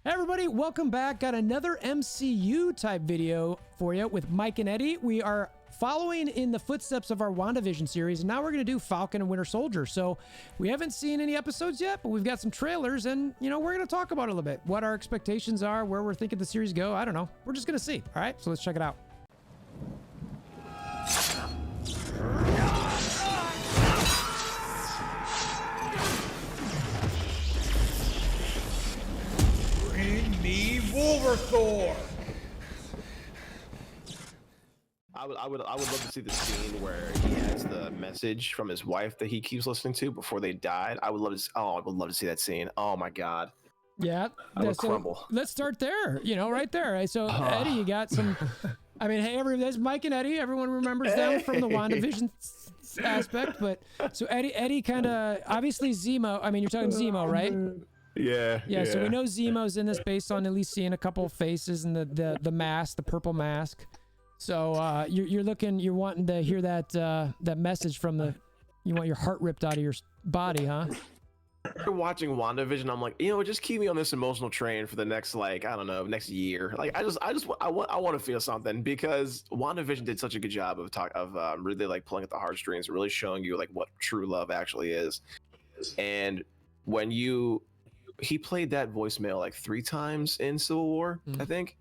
Hey everybody, welcome back. Got another MCU type video for you with Mike and Eddie. We are following in the footsteps of our WandaVision series, and now we're going to do Falcon and Winter Soldier. So we haven't seen any episodes yet, but we've got some trailers, and we're going to talk about it a little bit. What our expectations are, where we're thinking the series go. I don't know. We're just going to see. All right, so let's check it out. Bring me WolverThor. I would love to see the scene where he has the message from his wife that he keeps listening to before they died. I would love to see that scene. Oh my god. Yeah, I would so crumble. Let's start there. Right there. So Eddie, you got some. I mean, hey, there's Mike and Eddie. Everyone remembers them from the WandaVision aspect. But so Eddie kind of obviously Zemo. I mean, you're talking Zemo, right? Yeah. So we know Zemo's in this based on at least seeing a couple of faces and the mask, the purple mask. So you're wanting to hear that message from you want your heart ripped out of your body, huh? After watching WandaVision, I'm like, just keep me on this emotional train for the next, next year. Like, I want to feel something, because WandaVision did such a good job of really pulling at the heartstrings, really showing you what true love actually is. And when he played that voicemail 3 times in Civil War, I think.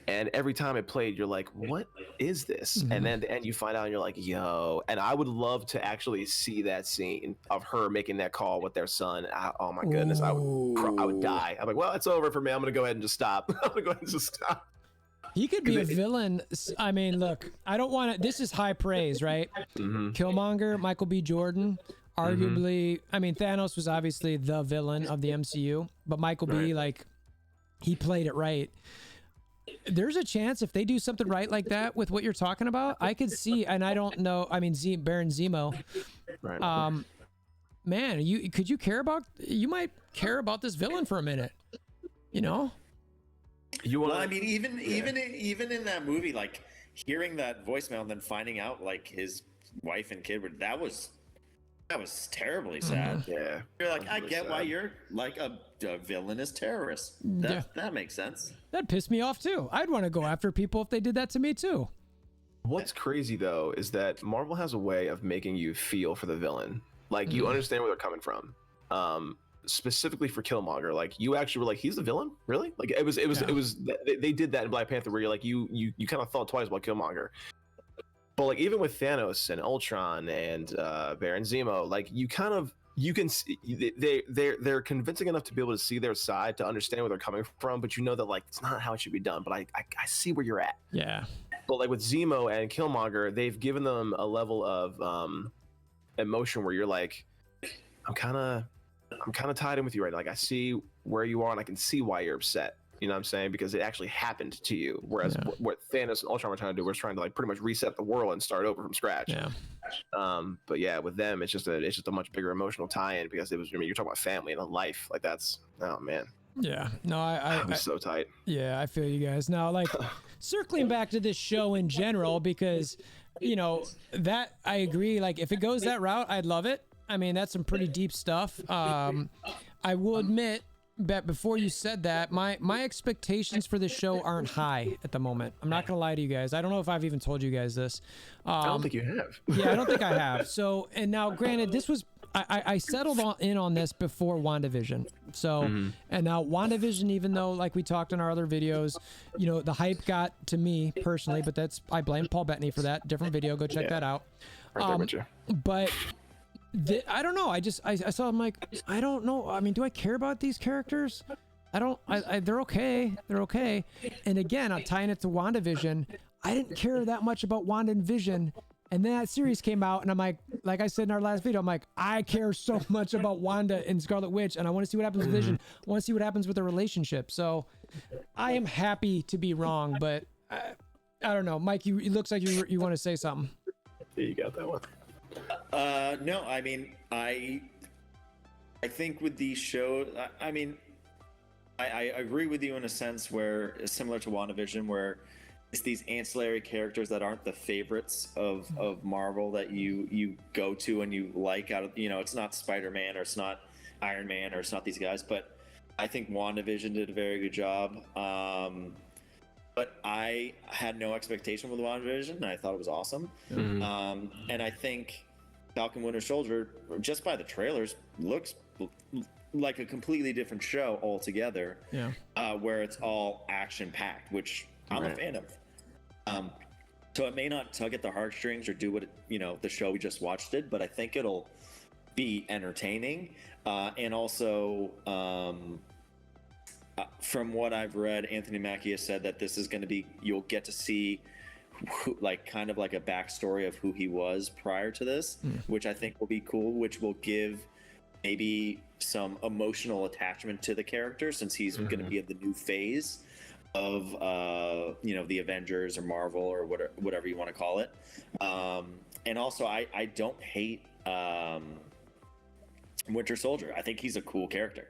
And every time it played, you're like, what is this? And then at the end you find out and you're like, yo. And I would love to actually see that scene of her making that call with their son. Oh my goodness, I would die. I'm like, well, it's over for me. I'm going to go ahead and just stop. He could be a villain. I mean, look, I don't want to, this is high praise, right? Killmonger, Michael B. Jordan, arguably, I mean, Thanos was obviously the villain of the MCU, but Michael B., he played it right. There's a chance if they do something right like that with what you're talking about, I could see, and I don't know, I mean, Baron Zemo, man, you might care about this villain for a minute, I mean, even in that movie, hearing that voicemail and then finding out his wife and kid that was terribly sad. Yeah. You're like, I get why you're a villainous terrorist. That makes sense. That pissed me off too. I'd want to go after people if they did that to me too. What's crazy though is that Marvel has a way of making you feel for the villain. You understand where they're coming from. Specifically for Killmonger, you actually were like, he's the villain? Really? They did that in Black Panther where you're like, you kind of thought twice about Killmonger. But even with Thanos and Ultron and Baron Zemo, you can see they're convincing enough to be able to see their side, to understand where they're coming from. But that it's not how it should be done. But I see where you're at. Yeah. But with Zemo and Killmonger, they've given them a level of emotion where you're like, I'm kind of tied in with you right now. I see where you are and I can see why you're upset. You know what I'm saying? Because it actually happened to you. Whereas what Thanos and Ultron were trying to do was trying to pretty much reset the world and start over from scratch. Yeah. But yeah, with them, it's just a much bigger emotional tie-in, because it was, you're talking about family and a life. That's, oh man. Yeah. No, I'm so tight. Yeah, I feel you guys. Now, circling back to this show in general, because, that I agree. If it goes that route, I'd love it. I mean, that's some pretty deep stuff. I will admit, but before you said that, my expectations for this show aren't high at the moment. I'm not gonna lie to you guys. I don't know if I've even told you guys this. I don't think you have. Yeah, I don't think I have. So, and now, granted, this was I settled in on this before WandaVision. So, and now WandaVision, even though we talked in our other videos, the hype got to me personally, but I blame Paul Bettany for that. Different video. Go check that out. Right there with you. But. I don't know. I saw him I don't know. I mean, do I care about these characters? They're okay. They're okay. And again, I'm tying it to WandaVision. I didn't care that much about Wanda and Vision. And then that series came out and I'm like I said in our last video, I care so much about Wanda and Scarlet Witch, and I want to see what happens with Vision. I want to see what happens with their relationship. So I am happy to be wrong, but I don't know. Mike, it looks like you want to say something. Yeah, you got that one. No, I mean, I think with these shows, I mean, I agree with you in a sense where it's similar to WandaVision, where it's these ancillary characters that aren't the favorites of Marvel that you go to and you like out of, it's not Spider-Man or it's not Iron Man or it's not these guys, but I think WandaVision did a very good job. But I had no expectation with WandaVision, and I thought it was awesome. And I think Falcon Winter Soldier, just by the trailers, looks like a completely different show altogether. Yeah. Where it's all action packed, which I'm a fan of. So it may not tug at the heartstrings or do what the show we just watched did, but I think it'll be entertaining. And also, from what I've read, Anthony Mackie has said that this is going to be, you'll get to see kind of like a backstory of who he was prior to this, which I think will be cool, which will give maybe some emotional attachment to the character, since he's going to be in the new phase of the Avengers or Marvel or whatever you want to call it. And also I don't hate Winter Soldier. I think he's a cool character.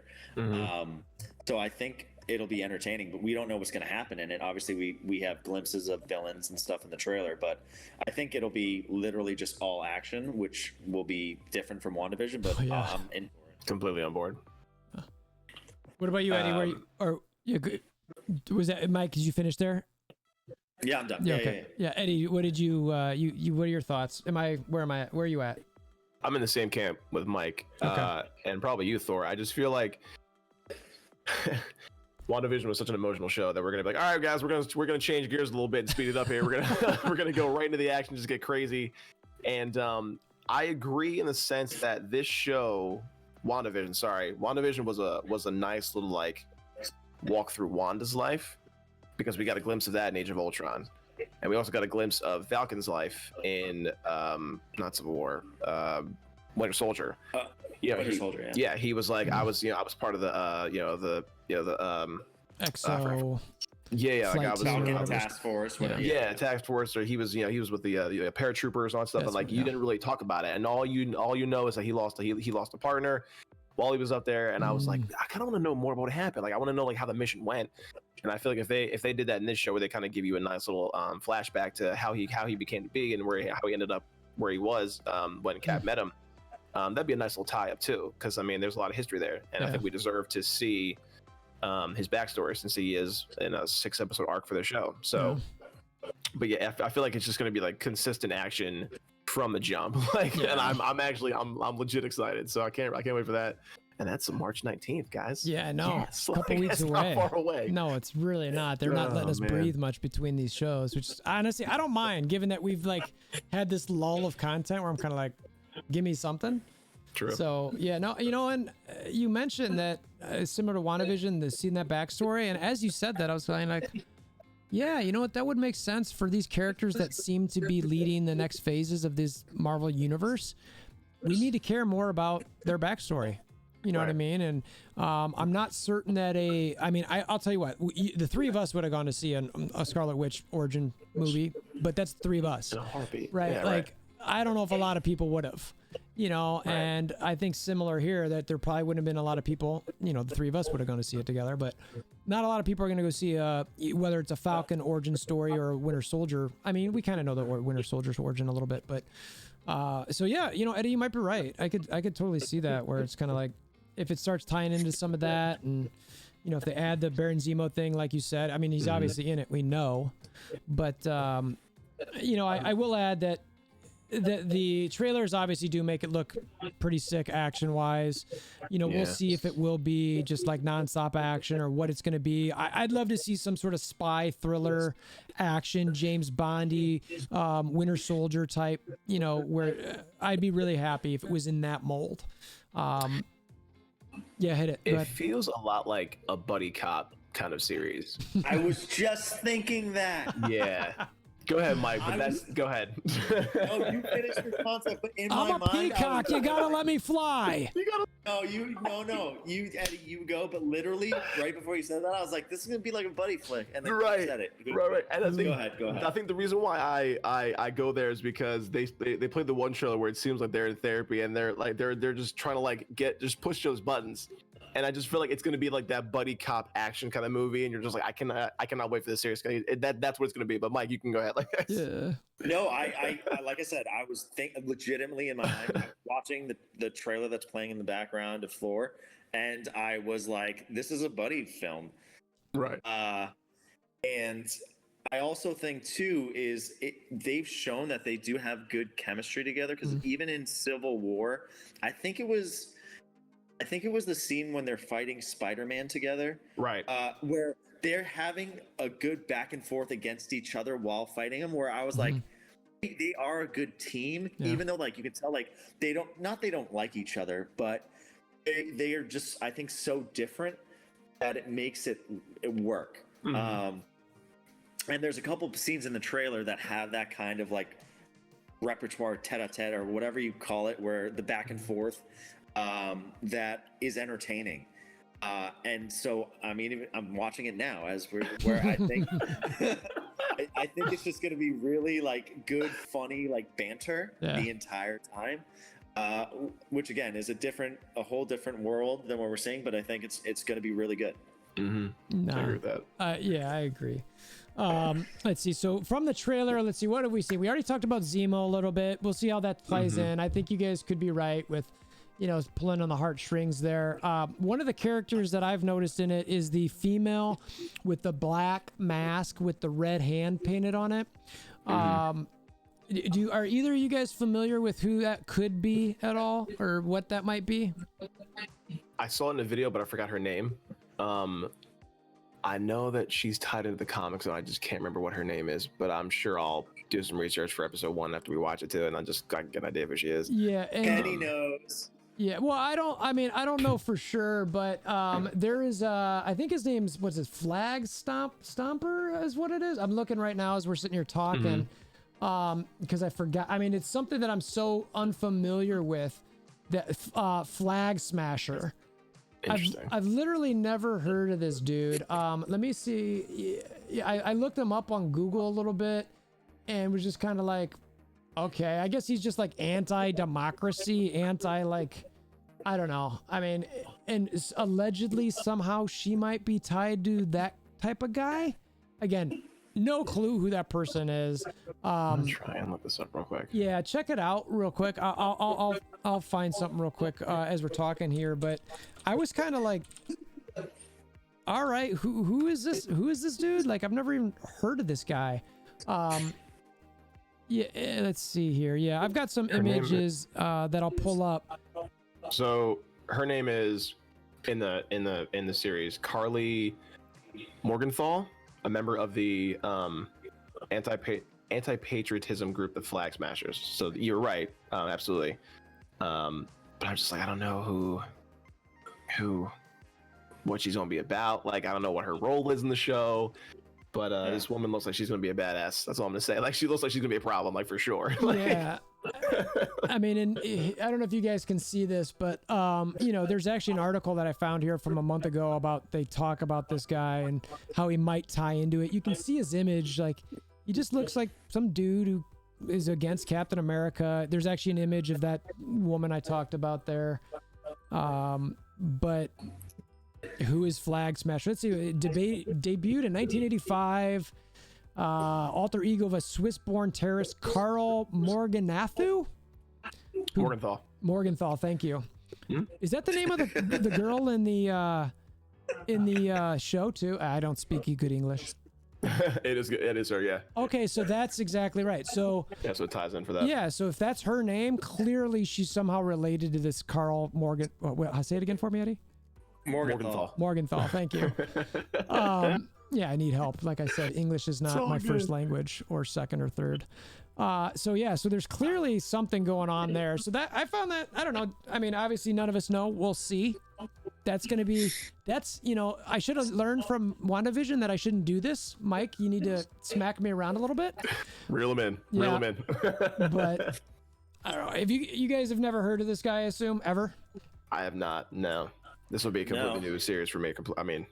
So I think it'll be entertaining, but we don't know what's going to happen in it. Obviously we have glimpses of villains and stuff in the trailer, but I think it'll be literally just all action, which will be different from WandaVision, but I'm completely on board. What about you, Eddie? Was that Mike? Did you finish there? Yeah, I'm done. Yeah, okay. Yeah, Eddie, what did you what are your thoughts? Where are you at? I'm in the same camp with Mike, and probably you, Thor. I just feel like WandaVision was such an emotional show that we're gonna be like, all right, guys, we're gonna change gears a little bit and speed it up here. We're gonna go right into the action, just get crazy. And I agree in the sense that this show, WandaVision was a nice little like walk through Wanda's life, because we got a glimpse of that in Age of Ultron, and we also got a glimpse of Falcon's life in not Civil War, Winter Soldier. Winter Soldier. Yeah, he was like, I was part of the EXO. Like I was Falcon Task Force. Whatever. Task Force. Or he was with the paratroopers and all that stuff. And like you didn't really talk about it, and all you know is that he lost a partner while he was up there. And I was like, I kind of want to know more about what happened. Like I want to know like how the mission went. And I feel like if they did that in this show, where they kind of give you a nice little flashback to how he became to be and how he ended up where he was when Cap met him, that'd be a nice little tie up too. Because I mean, there's a lot of history there, and I think we deserve to see his backstory, since he is in a 6-episode arc for the show. So, but yeah, I feel like it's just going to be like consistent action from the jump. And I'm legit excited. So I can't wait for that. And that's March 19th, guys. Yeah, no, yes, a couple weeks away. Not far away. No, it's really not. They're not letting us breathe much between these shows, which honestly, I don't mind, given that we've like had this lull of content where I'm kind of like, give me something. True. So yeah, no, and you mentioned that similar to WandaVision, seeing that backstory, and as you said that, I was feeling like, yeah, you know what, that would make sense for these characters that seem to be leading the next phases of this Marvel universe. We need to care more about their backstory. You know what I mean? And I'm not certain that I'll tell you what, the three of us would have gone to see a Scarlet Witch origin movie, but that's the three of us. In a heartbeat. Right? Yeah, like, I don't know if a lot of people would have, and I think similar here, that there probably wouldn't have been a lot of people, the three of us would have gone to see it together, but not a lot of people are going to go see whether it's a Falcon origin story or a Winter Soldier. I mean, we kind of know the Winter Soldier's origin a little bit, but so yeah, Eddie, you might be right. I could totally see that, where it's kind of like, if it starts tying into some of that, and if they add the Baron Zemo thing, like you said, I mean, he's obviously in it, we know, but I will add that the trailers obviously do make it look pretty sick action wise. We'll see if it will be just like nonstop action or what it's going to be. I'd love to see some sort of spy thriller action, James Bondy, Winter Soldier type, where I'd be really happy if it was in that mold. Yeah, hit it. It feels a lot like a buddy cop kind of series. I was just thinking that. Yeah. Go ahead, Mike. Go ahead. No, you finished your concept, but in I'm my a mind, peacock. You gotta let me fly. No, you, Eddie, you go. But literally, right before you said that, I was like, "This is gonna be like a buddy flick," and then you said it. Right. And I think, go ahead. I think the reason why I go there is because they played the one trailer where it seems like they're in therapy, and they're just trying to like push those buttons. And I just feel like it's going to be like that buddy cop action kind of movie, and you're just like, I cannot wait for this series. That's what it's going to be. But Mike, you can go ahead. No, I like I said, I was legitimately in my mind watching the trailer that's playing in the background of Floor, and I was like, this is a buddy film. Right. And I also think too is they've shown that they do have good chemistry together, because even in Civil War, I think it was the scene when they're fighting Spider-Man together, Right. where they're having a good back and forth against each other while fighting him, where I was like, they are a good team, even though like you can tell like they don't like each other, but they are just, I think, so different that it makes it work. And there's a couple of scenes in the trailer that have that kind of like repertoire, tete-a-tete, or whatever you call it, where the back and forth that is entertaining. And so, I mean, I'm watching it now where I think I think it's just going to be really like good, funny, like banter the entire time. Which again is a whole different world than what we're seeing, but I think it's going to be really good. No. I agree with that. Yeah, I agree. Let's see. So from the trailer, let's see, what have we seen? We already talked about Zemo a little bit. We'll see how that plays in. I think you guys could be right with, pulling on the heartstrings there. One of the characters that I've noticed in it is the female with the black mask with the red hand painted on it. Are either of you guys familiar with who that could be at all, or what that might be? I saw it in a video, but I forgot her name. I know that she's tied into the comics, and I just can't remember what her name is, but I'm sure I'll do some research for episode 1 after we watch it too, and I'll just get an idea of who she is. Yeah, and he knows. Yeah, well, I don't know for sure, but there is I think his name's, what's his, Flag Stomper is what it is. I'm looking right now as we're sitting here talking, because I forgot. I mean, it's something that I'm so unfamiliar with, that Flag Smasher. I've literally never heard of this dude. Let me see. Yeah, I looked him up on Google a little bit and was just kind of like, okay, I guess he's just like anti-democracy, like, I don't know. I mean, and allegedly somehow she might be tied to that type of guy. Again, no clue who that person is. I'm gonna try and look this up real quick. Yeah, check it out real quick. I'll find something real quick as we're talking here. But I was kind of like, all right, who is this? Who is this dude? Like, I've never even heard of this guy. Yeah, let's see here. Yeah, I've got some images that I'll pull up. So her name is in the series Carly Morgenthau, a member of the anti-patriotism group, the Flag Smashers. So you're right, absolutely. But I'm just like, I don't know what she's gonna be about. Like, I don't know what her role is in the show. But this woman looks like she's gonna be a badass. That's all I'm gonna say. Like, she looks like she's gonna be a problem, like, for sure. Like, yeah. I mean, and I don't know if you guys can see this, but there's actually an article that I found here from a month ago about, they talk about this guy and how he might tie into it. You can see his image, like, he just looks like some dude who is against Captain America. There's actually an image of that woman I talked about there. But who is Flag Smasher? Let's see. Debuted in 1985. Alter ego of a Swiss-born terrorist, Carl Morgenthau. Morgenthau. Thank you. Is that the name of the girl in the show too? I don't speak good English. It is good. It is her. Yeah. Okay, so that's exactly right. So that's what ties in for that. Yeah. So if that's her name, clearly she's somehow related to this Carl Morgan. Wait, say it again for me, Eddie. Morgenthau. Thank you. Yeah, I need help. Like I said, English is not my first language, or second or third. So there's clearly something going on there. So that, I found that, I don't know. I mean, obviously none of us know. We'll see. I should have learned from WandaVision that I shouldn't do this. Mike, you need to smack me around a little bit. Reel him in. But I don't know. If you guys have never heard of this guy, I assume, ever? I have not. No. This will be a completely new series for me. I mean,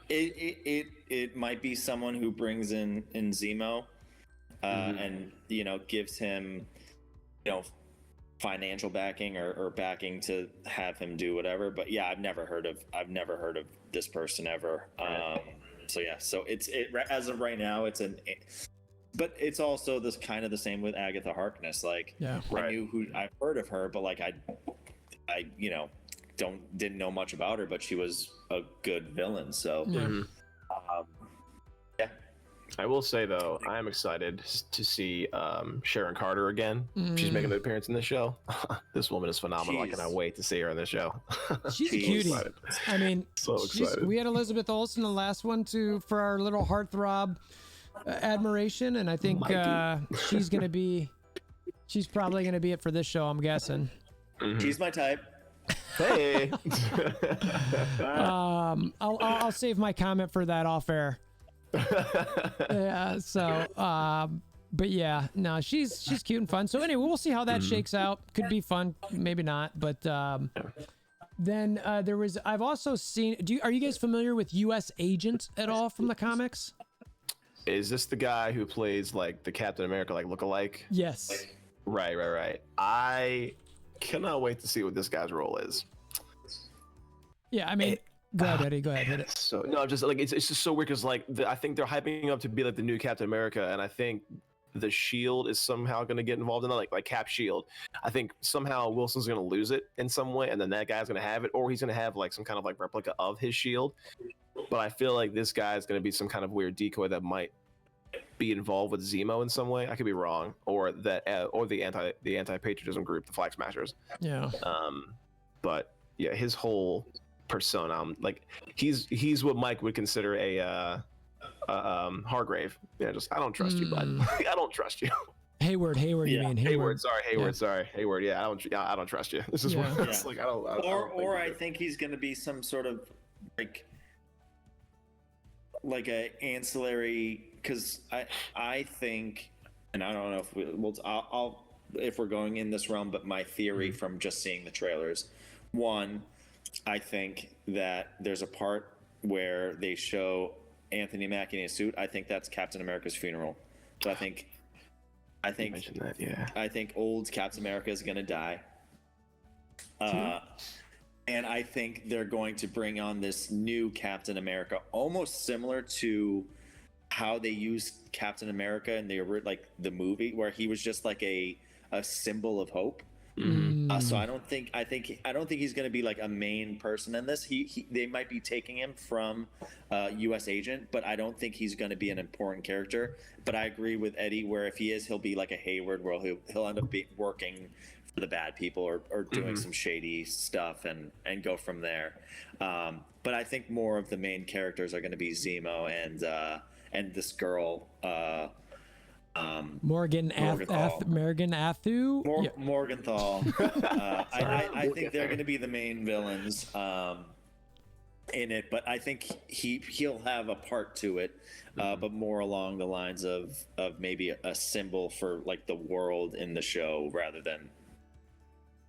it might be someone who brings in Zemo, and gives him, financial backing or backing to have him do whatever. But yeah, I've never heard of this person ever. So it's as of right now, but it's also this kind of the same with Agatha Harkness. Like, yeah, I knew I've heard of her, but like I didn't know much about her, but she was a good villain. So yeah. I will say though, I am excited to see Sharon Carter again. She's making an appearance in the show. This woman is phenomenal. I cannot wait to see her in the show. She's a cutie. Excited. I mean, So excited. we had Elizabeth Olsen the last one for our little heartthrob admiration, and I think she's probably gonna be it for this show. I'm guessing. She's my type. Hey. I'll save my comment for that off air. Yeah. So, but yeah, no, she's cute and fun. So anyway, we'll see how that shakes out. Could be fun, maybe not. But then I've also seen. Are you guys familiar with U.S. Agent at all from the comics? Is this the guy who plays like the Captain America like lookalike? Yes. Right. I cannot wait to see what this guy's role is. Yeah, I mean, go ahead, Eddie. Go ahead, hit it. So no, just like it's just so weird because like I think they're hyping him up to be like the new Captain America, and I think the Shield is somehow going to get involved in that, like Cap Shield. I think somehow Wilson's going to lose it in some way, and then that guy's going to have it, or he's going to have like some kind of like replica of his shield. But I feel like this guy is going to be some kind of weird decoy that might be involved with Zemo in some way. I could be wrong, or that, or the anti-patriotism group, the Flag Smashers. Yeah. But yeah, his whole persona, like he's what Mike would consider a Hargrave. Yeah, just I don't trust you, bud. I don't trust you. Hayward, you mean Hayward? Sorry, Hayward. Yeah, I don't trust you. This is what it's like. I don't I think he's going to be some sort of like a ancillary, because I think, and I don't know if I'll if we're going in this realm, but my theory from just seeing the trailers, one, I think that there's a part where they show Anthony Mackie in a suit. I think that's Captain America's funeral. So I think mentioned that, yeah. I think old Captain America is going to die. And I think they're going to bring on this new Captain America, almost similar to how they used Captain America in the movie, where he was just like a symbol of hope. So I don't think he's going to be like a main person in this. They might be taking him from U.S. Agent, but I don't think he's going to be an important character. But I agree with Eddie, where if he is, he'll be like a Hayward, where he'll end up working for the bad people or doing some shady stuff and go from there. But I think more of the main characters are going to be Zemo and this girl. Morgenthau. I think they're going to be the main villains in it, but I think he'll have a part to it, but more along the lines of maybe a symbol for like the world in the show rather than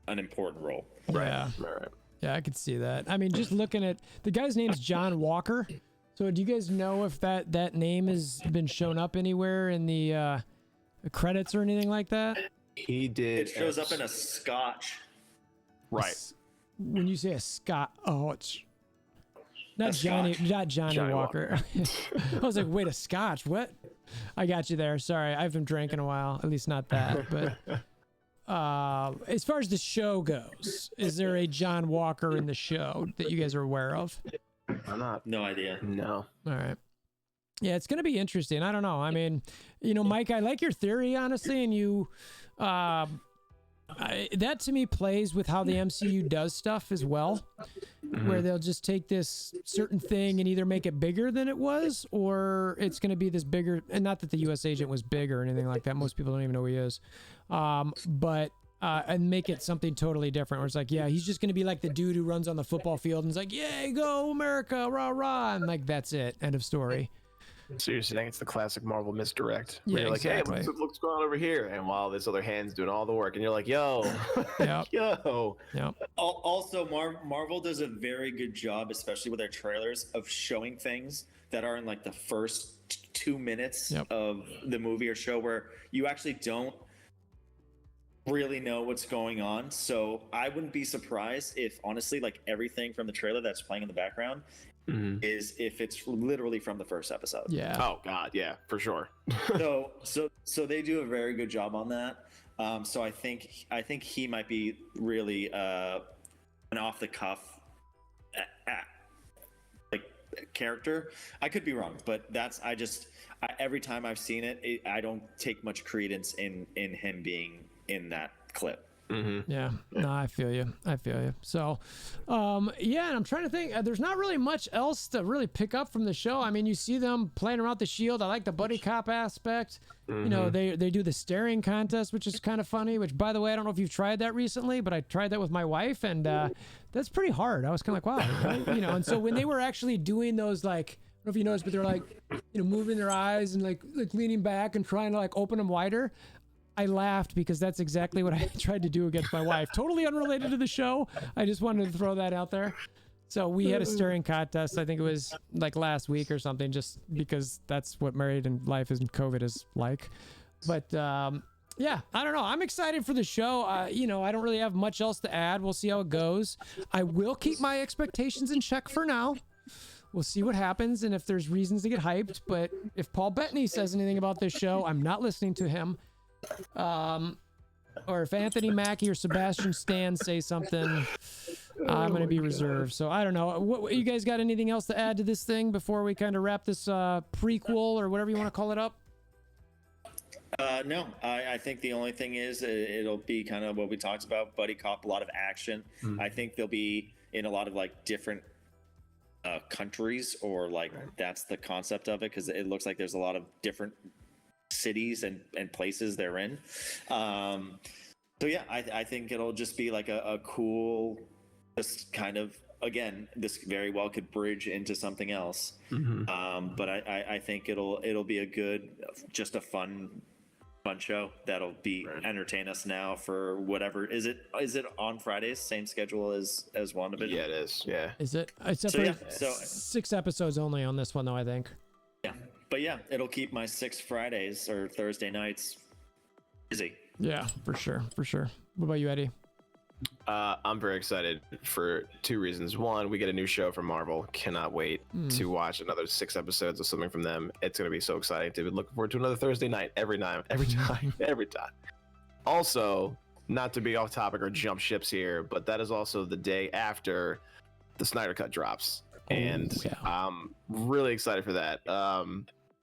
an important role. Yeah. Right. Yeah, I could see that. I mean, just looking at the guy's name's John Walker. So do you guys know if that name has been shown up anywhere in the credits or anything like that? He did. It shows up in a Scotch. Right. When you say a Scotch, it's not Johnny Walker. I was like, wait, a Scotch? What? I got you there. Sorry, I haven't drank in a while. At least not that. But as far as the show goes, is there a John Walker in the show that you guys are aware of? I'm not. No idea. No. All right. Yeah, it's going to be interesting. I don't know. I mean, Mike, I like your theory, honestly, and you, that to me plays with how the MCU does stuff as well, where they'll just take this certain thing and either make it bigger than it was, or it's going to be this bigger, and not that the U.S. agent was big or anything like that. Most people don't even know who he is. But and make it something totally different, where it's like, yeah, he's just going to be like the dude who runs on the football field and is like, yay, go America, rah, rah. And like, that's it. End of story. So you're saying it's the classic Marvel misdirect. Yeah, you're exactly. Like, hey, what's going on over here? And while this other hand's doing all the work, and you're like, yo, yo. Yep. Also, Marvel does a very good job, especially with their trailers, of showing things that are in like the first 2 minutes of the movie or show, where you actually don't really know what's going on. So I wouldn't be surprised if, honestly, like everything from the trailer that's playing in the background is if it's literally from the first episode. Yeah. Oh God, yeah, for sure. so they do a very good job on that. So I think he might be really an off the cuff like character. I could be wrong, but every time I've seen it, I don't take much credence in him being in that clip. Yeah, no, I feel you. So, yeah, and I'm trying to think. There's not really much else to really pick up from the show. I mean, you see them playing around the shield. I like the buddy cop aspect. You know, they do the staring contest, which is kind of funny. Which, by the way, I don't know if you've tried that recently, but I tried that with my wife, and that's pretty hard. I was kind of like, wow, right? You know. And so when they were actually doing those, like, I don't know if you noticed, but they're like, you know, moving their eyes and like leaning back and trying to like open them wider. I laughed because that's exactly what I tried to do against my wife. Totally unrelated to the show. I just wanted to throw that out there. So we had a staring contest. I think it was like last week or something, just because that's what married and life and COVID is like. But yeah, I don't know. I'm excited for the show. You know, I don't really have much else to add. We'll see how it goes. I will keep my expectations in check for now. We'll see what happens and if there's reasons to get hyped. But if Paul Bettany says anything about this show, I'm not listening to him. Or if Anthony Mackie or Sebastian Stan say something, I'm going to be reserved. So I don't know. What, you guys got anything else to add to this thing before we kind of wrap this prequel or whatever you want to call it up? No, I think the only thing is it'll be kind of what we talked about, buddy cop, a lot of action. I think they'll be in a lot of like different countries, or like that's the concept of it, because it looks like there's a lot of different cities and places they're in. So yeah, I think it'll just be like a cool, just kind of, again, this very well could bridge into something else. But I think it'll be a good, just a fun show that'll be entertain us now for whatever. Is it on Fridays, same schedule as WandaVision? Yeah, it is. Yeah. Is it? Except for 6 episodes only on this one, though, I think. Yeah, but yeah, it'll keep my 6 Fridays or Thursday nights busy. Yeah, for sure. What about you, Eddie? I'm very excited for 2 reasons. One, we get a new show from Marvel. Cannot wait to watch another 6 episodes of something from them. It's going to be so exciting to be looking forward to another Thursday night every time. Also, not to be off topic or jump ships here, but that is also the day after the Snyder Cut drops. And I'm really excited for that.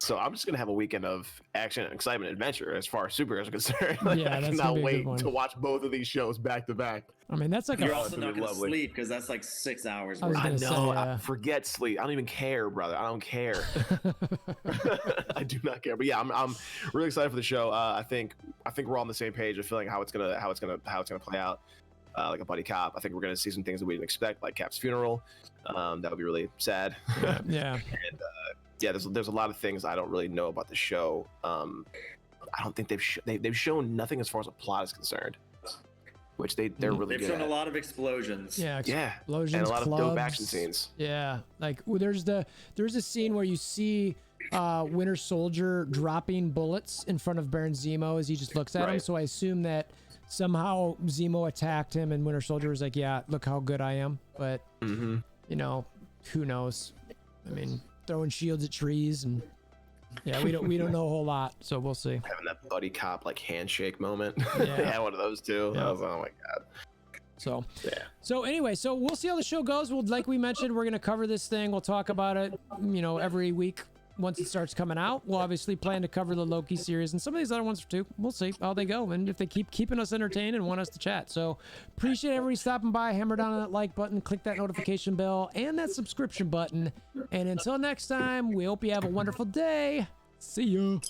So I'm just going to have a weekend of action, excitement, adventure as far as superheroes are concerned. Yeah, I cannot wait to watch both of these shows back to back. I mean, that's like you're also not going to sleep, because that's like 6 hours. I know. I forget sleep. I don't even care, brother. I don't care. I do not care. But yeah, I'm really excited for the show. I think we're all on the same page of feeling how it's gonna play out. Like a buddy cop. I think we're gonna see some things that we didn't expect, like Cap's funeral. That would be really sad. Yeah. And yeah, there's a lot of things I don't really know about the show. I don't think they've shown nothing as far as a plot is concerned, which they're really good. They've shown a lot of explosions. Yeah, explosions, and a lot clubs. of dope action scenes. Yeah, like there's a scene where you see Winter Soldier dropping bullets in front of Baron Zemo as he just looks at him. So I assume that somehow Zemo attacked him, and Winter Soldier was like, "Yeah, look how good I am." But you know, who knows? I mean, throwing shields at trees, and yeah, we don't know a whole lot, so we'll see. Having that buddy cop like handshake moment. Yeah. They had one of those too. Yeah. I was, oh my god. So anyway, so we'll see how the show goes. Like we mentioned, we're gonna cover this thing. We'll talk about it, you know, every week once it starts coming out. We'll obviously plan to cover the Loki series and some of these other ones too. We'll see how they go, and if they keep keeping us entertained and want us to chat. So appreciate everybody stopping by. Hammer down on that like button, click that notification bell, and that subscription button. And until next time, we hope you have a wonderful day. See you.